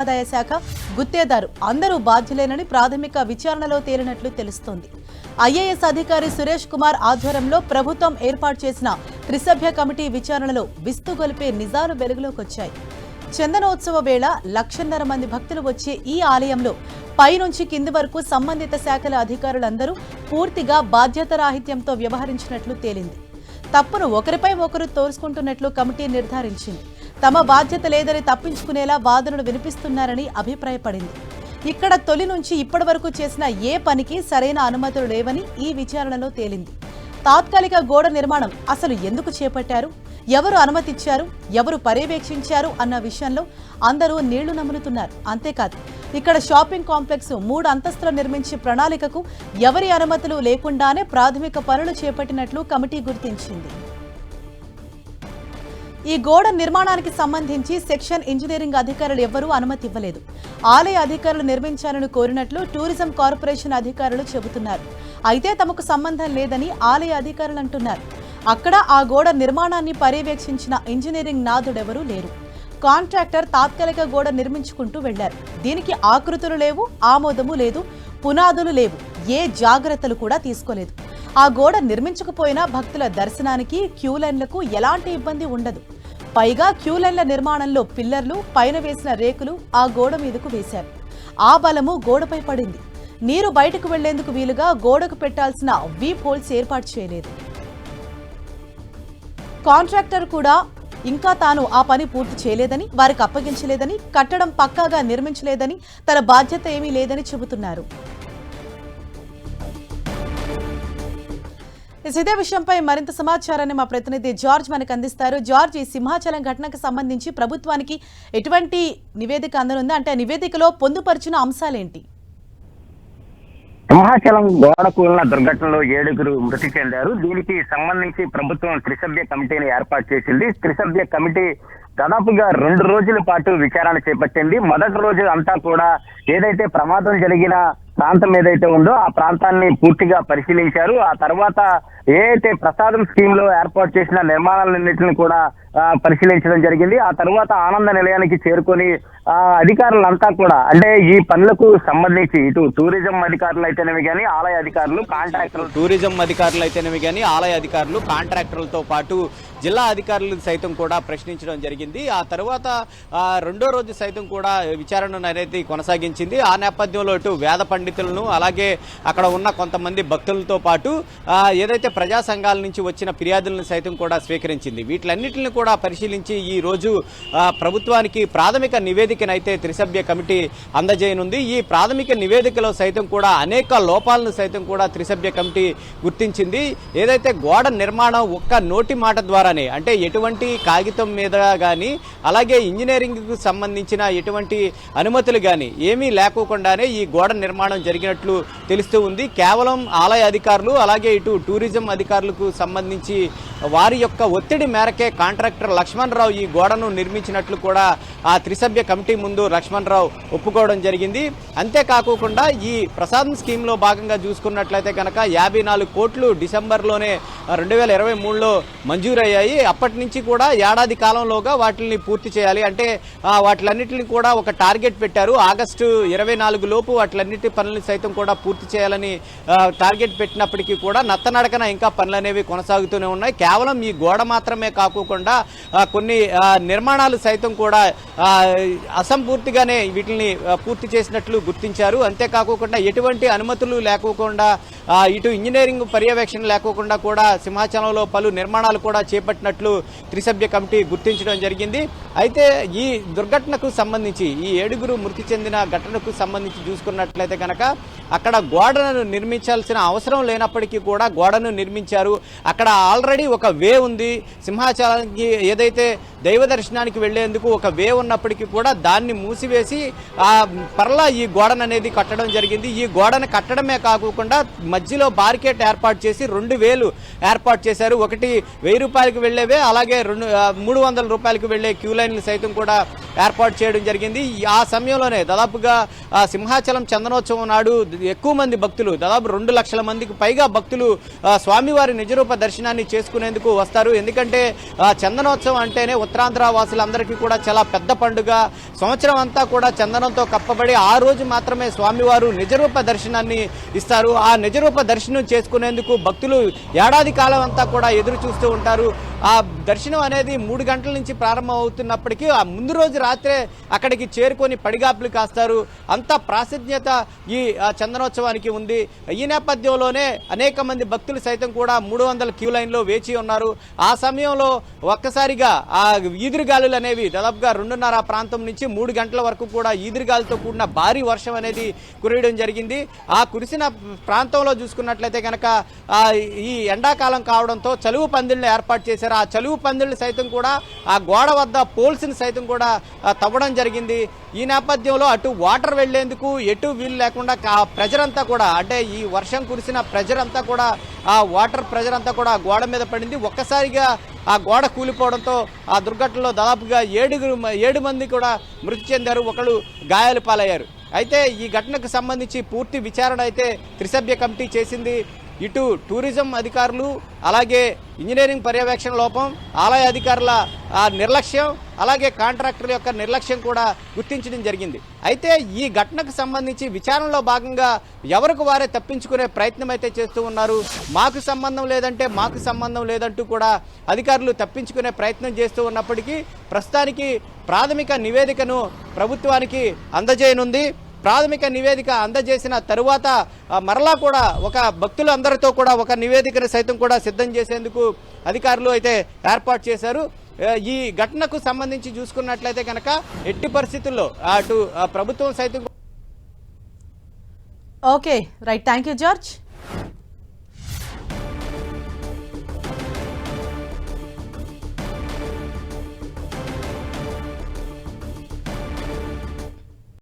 ఆదాయ శాఖ గుత్తేదారు అందరూ బాధ్యులేనని ప్రాథమిక విచారణలో తేలినట్లు తెలుస్తోంది. ఐఏఎస్ అధికారి సురేష్ కుమార్ ఆధ్వర్యంలో ప్రభుత్వం ఏర్పాటు చేసిన త్రిసభ్య కమిటీ విచారణలో విస్తుగొలిపే నిజాలు వెలుగులోకి వచ్చాయి. చందనోత్సవ వేళ 1,50,000 మంది భక్తులు వచ్చే ఈ ఆలయంలో పైనుంచి కింది వరకు సంబంధిత శాఖల అధికారులందరూ పూర్తిగా బాధ్యతారాహిత్యంతో వ్యవహరించినట్లు తేలింది. తప్పును ఒకరిపై ఒకరు తోసుకుంటున్నట్లు కమిటీ నిర్ధారించింది. తమ బాధ్యత లేదని తప్పించుకునేలా వాదనలు వినిపిస్తున్నారని అభిప్రాయపడింది. ఇక్కడ తొలి నుంచి ఇప్పటి వరకు చేసిన ఏ పనికి సరైన అనుమతులు లేవని ఈ విచారణలో తేలింది. తాత్కాలిక గోడ నిర్మాణం అసలు ఎందుకు చేపట్టారు, ఎవరు అనుమతిచ్చారు, ఎవరు పర్యవేక్షించారు అన్న విషయంలో అందరూ నీళ్లు నములుతున్నారు. అంతేకాదు ఇక్కడ షాపింగ్ కాంప్లెక్స్ 3 అంతస్తులు నిర్మించే ప్రణాళికకు ఎవరి అనుమతులు లేకుండానే ప్రాథమిక పనులు చేపట్టినట్లు కమిటీ గుర్తించింది. ఈ గోడ నిర్మాణానికి సంబంధించి సెక్షన్ ఇంజనీరింగ్ అధికారులు ఎవ్వరూ అనుమతి ఇవ్వలేదు. ఆలయ అధికారులు నిర్మించాలని కోరినట్లు టూరిజం కార్పొరేషన్ అధికారులు చెబుతున్నారు. అయితే తమకు సంబంధం లేదని ఆలయ అధికారులు అంటున్నారు. అక్కడ ఆ గోడ నిర్మాణాన్ని పర్యవేక్షించిన ఇంజనీరింగ్ నాథుడెవరూ లేరు. కాంట్రాక్టర్ తాత్కాలిక గోడ నిర్మించుకుంటూ వెళ్లారు. దీనికి ఆకృతులు లేవు, ఆమోదము లేదు, పునాదులు లేవు, ఏ జాగ్రత్తలు కూడా తీసుకోలేదు. ఆ గోడ నిర్మించకపోయినా భక్తుల దర్శనానికి క్యూ లైన్లకు ఎలాంటి ఇబ్బంది ఉండదు. పైగా క్యూ లైన్ల నిర్మాణంలో పిల్లర్లు, పైన వేసిన రేకులు ఆ గోడ మీదకు వేశారు. ఆ బలము గోడపై పడింది. నీరు బయటకు వెళ్లేందుకు వీలుగా గోడకు పెట్టాల్సిన వీప్ హోల్స్ ఏర్పాటు చేయలేదు. కాంట్రాక్టర్ కూడా ఇంకా తాను ఆ పని పూర్తి చేయలేదని, వారికి అప్పగించలేదని, కట్టడం పక్కాగా నిర్మించలేదని, తన బాధ్యత ఏమీ లేదని చెబుతున్నారు. ఇదే విషయంపై మరింత సమాచారాన్ని మా ప్రతినిధి జార్జ్ మనకు అందిస్తారు. జార్జ్, ఈ సింహాచలం ఘటనకు సంబంధించి ప్రభుత్వానికి ఎటువంటి నివేదిక అందనుంది? అంటే నివేదికలో పొందుపరిచిన అంశాలేంటి? సింహాచలం గోడ కూలిన దుర్ఘటనలో 7గురు మృతి చెందారు. దీనికి సంబంధించి ప్రభుత్వం త్రిసభ్య కమిటీని ఏర్పాటు చేసింది. త్రిసభ్య కమిటీ దాదాపుగా 2 రోజుల పాటు విచారణ చేపట్టింది. మొదటి రోజు అంతా కూడా ఏదైతే ప్రమాదం జరిగిన ప్రాంతం ఏదైతే ఉందో ఆ ప్రాంతాన్ని పూర్తిగా పరిశీలించారు. ఆ తర్వాత ఏదైతే ప్రసాదం స్కీమ్ లో ఏర్పాటు చేసిన నిర్మాణాలన్నింటినీ కూడా పరిశీలించడం జరిగింది. ఆ తర్వాత ఆనంద నిలయానికి చేరుకొని అధికారులంతా కూడా అంటే ఈ పనులకు సంబంధించి ఇటు టూరిజం అధికారులు అయితేనేవి కానీ ఆలయ అధికారులు, కాంట్రాక్టర్లతో పాటు జిల్లా అధికారులు సైతం కూడా ప్రశ్నించడం జరిగింది. ఆ తర్వాత 2వ రోజు సైతం కూడా విచారణ అనేది కొనసాగించింది. ఆ నేపథ్యంలో ఇటు వేద పండితులను అలాగే అక్కడ ఉన్న కొంతమంది భక్తులతో పాటు ఏదైతే ప్రజా సంఘాల నుంచి వచ్చిన ఫిర్యాదులను సైతం కూడా స్వీకరించింది. వీటిలన్నింటిని కూడా పరిశీలించి ఈ రోజు ప్రభుత్వానికి ప్రాథమిక నివేదికనైతే త్రిసభ్య కమిటీ అందజేయనుంది. ఈ ప్రాథమిక నివేదికలో సైతం కూడా అనేక లోపాలను సైతం కూడా త్రిసభ్య కమిటీ గుర్తించింది. ఏదైతే గోడ నిర్మాణం ఒక్క నోటి మాట ద్వారానే, అంటే ఎటువంటి కాగితం మీద కానీ అలాగే ఇంజనీరింగ్ కు సంబంధించిన ఎటువంటి అనుమతులు కానీ ఏమీ లేకోకుండానే ఈ గోడ నిర్మాణం జరిగినట్లు తెలుస్తూ ఉంది. కేవలం ఆలయ అధికారులు అలాగే ఇటు టూరిజం అధికారులకు సంబంధించి వారి యొక్క ఒత్తిడి మేరకే కాంట్రాక్టర్ లక్ష్మణరావు ఈ గోడను నిర్మించినట్లు కూడా ఆ త్రిసభ్య కమిటీ ముందు లక్ష్మణరావు ఒప్పుకోవడం జరిగింది. అంతేకాకుండా ఈ ప్రసాదం స్కీమ్ లో భాగంగా చూసుకున్నట్లయితే కనుక 54 కోట్లు డిసెంబర్లోనే 2023లో మంజూరయ్యాయి. అప్పటి నుంచి కూడా ఏడాది కాలంలోగా వాటిని పూర్తి చేయాలి, అంటే వాటిలన్నింటినీ కూడా ఒక టార్గెట్ పెట్టారు. ఆగస్టు 24 లోపు వాటిలన్నిటి పనులను సైతం కూడా పూర్తి చేయాలని టార్గెట్ పెట్టినప్పటికీ కూడా నత్తనడకన ఇంకా పనులు అనేవి కొనసాగుతూనే ఉన్నాయి. కేవలం ఈ గోడ మాత్రమే కాకుండా కొన్ని నిర్మాణాలు సైతం కూడా అసంపూర్తిగానే వీటిని పూర్తి చేసినట్లు గుర్తించారు. అంతేకాకుండా ఎటువంటి అనుమతులు లేకోకుండా ఇటు ఇంజనీరింగ్ పర్యవేక్షణ లేకోకుండా కూడా సింహాచలంలో పలు నిర్మాణాలు కూడా చేపట్టినట్లు త్రిసభ్య కమిటీ గుర్తించడం జరిగింది. అయితే ఈ దుర్ఘటనకు సంబంధించి ఈ 7గురు మృతి చెందిన ఘటనకు సంబంధించి చూసుకున్నట్లయితే కనుక అక్కడ గోడను నిర్మించాల్సిన అవసరం లేనప్పటికీ కూడా గోడను నిర్మించారు. అక్కడ ఆల్రెడీ ఒక వే ఉంది. సింహాచలానికి ఏదైతే దైవ దర్శనానికి వెళ్లేందుకు ఒక వే ఉన్నప్పటికీ కూడా దాన్ని మూసివేసి పర్లా ఈ గోడను అనేది కట్టడం జరిగింది. ఈ గోడను కట్టడమే కాకుండా మధ్యలో బారికేట్ ఏర్పాటు చేసి 2000 ఏర్పాటు చేశారు. ఒకటి 1000 రూపాయలకు వెళ్లేవే, అలాగే 300 రూపాయలకు వెళ్లే క్యూ లైన్లు సైతం కూడా ఏర్పాటు చేయడం జరిగింది. ఆ సమయంలోనే దాదాపుగా సింహాచలం చందనోత్సవం నాడు ఎక్కువ మంది భక్తులు, దాదాపు 2 లక్షల మందికి పైగా భక్తులు స్వామివారి నిజరూప దర్శనాన్ని చేసుకునేందుకు వస్తారు. ఎందుకంటే చందనోత్సవం అంటేనే ఉత్తరాంధ్ర వాసులందరికీ కూడా చాలా పెద్ద పండుగ. సంవత్సరం అంతా కూడా చందనంతో కప్పబడి ఆ రోజు మాత్రమే స్వామివారు నిజరూప దర్శనాన్ని ఇస్తారు. ఆ నిజరూప దర్శనం చేసుకునేందుకు భక్తులు ఏడాది కాలం అంతా కూడా ఎదురు చూస్తూ ఉంటారు. ఆ దర్శనం అనేది 3 గంటల నుంచి ప్రారంభం అవుతున్నప్పటికీ ఆ ముందు రోజు రాత్రే అక్కడికి చేరుకొని పడిగాపులు కాస్తారు. అంత ప్రాశస్త్యత ఈ చందనోత్సవానికి ఉంది. ఈ నేపథ్యంలోనే అనేక మంది భక్తులు సైతం కూడా 300 క్యూ లైన్లో వేచి ఉన్నారు. ఆ సమయంలో ఒక్కసారిగా ఆ ఈదురుగాలులు అనేవి దాదాపుగా 2:30 ప్రాంతం నుంచి 3 గంటల వరకు కూడా ఈదురుగాలితో కూడిన భారీ వర్షం అనేది కురియడం జరిగింది. ఆ కురిసిన ప్రాంతంలో చూసుకున్నట్లయితే కనుక ఈ ఎండాకాలం కావడంతో చలువు పందిళ్లను ఏర్పాటు చేశారు. ఆ చలువు పందిళ్లు సైతం కూడా ఆ గోడ వద్ద పోల్స్ని సైతం కూడా తవ్వడం జరిగింది. ఈ నేపథ్యంలో అటు వాటర్ వెళ్లేందుకు ఎటు వీలు లేకుండా ప్రెజర్ అంతా కూడా, అంటే ఈ వర్షం కురిసిన ప్రెజర్ అంతా కూడా, ఆ వాటర్ ప్రెజర్ అంతా కూడా గోడ మీద పడింది. ఒక్కసారిగా ఆ గోడ కూలిపోవడంతో ఆ దుర్ఘటనలో దాదాపుగా 7 మంది కూడా మృతి చెందారు, ఒకళ్ళు గాయాలు పాలయ్యారు. అయితే ఈ ఘటనకు సంబంధించి పూర్తి విచారణ అయితే త్రిసభ్య కమిటీ చేసింది. ఇటు టూరిజం అధికారులు, అలాగే ఇంజనీరింగ్ పర్యవేక్షణ లోపం, ఆలయ అధికారుల నిర్లక్ష్యం, అలాగే కాంట్రాక్టర్ల యొక్క నిర్లక్ష్యం కూడా గుర్తించడం జరిగింది. అయితే ఈ ఘటనకు సంబంధించి విచారణలో భాగంగా ఎవరికి వారే తప్పించుకునే ప్రయత్నం అయితే చేస్తూ ఉన్నారు. మాకు సంబంధం లేదంటే మాకు సంబంధం లేదంటూ కూడా అధికారులు తప్పించుకునే ప్రయత్నం చేస్తూ ఉన్నప్పటికీ ప్రస్తుతానికి ప్రాథమిక నివేదికను ప్రభుత్వానికి అందజేయనుంది. ప్రాథమిక నివేదిక అందజేసిన తరువాత మరలా కూడా ఒక భక్తులందరితో కూడా ఒక నివేదికను సైతం కూడా సిద్ధం చేసేందుకు అధికారులు అయితే ఏర్పాటు చేశారు. ఈ ఘటనకు సంబంధించి చూసుకున్నట్లయితే కనుక ఎట్టి పరిస్థితుల్లో అటు ప్రభుత్వం సైతం. Okay right, thank you George.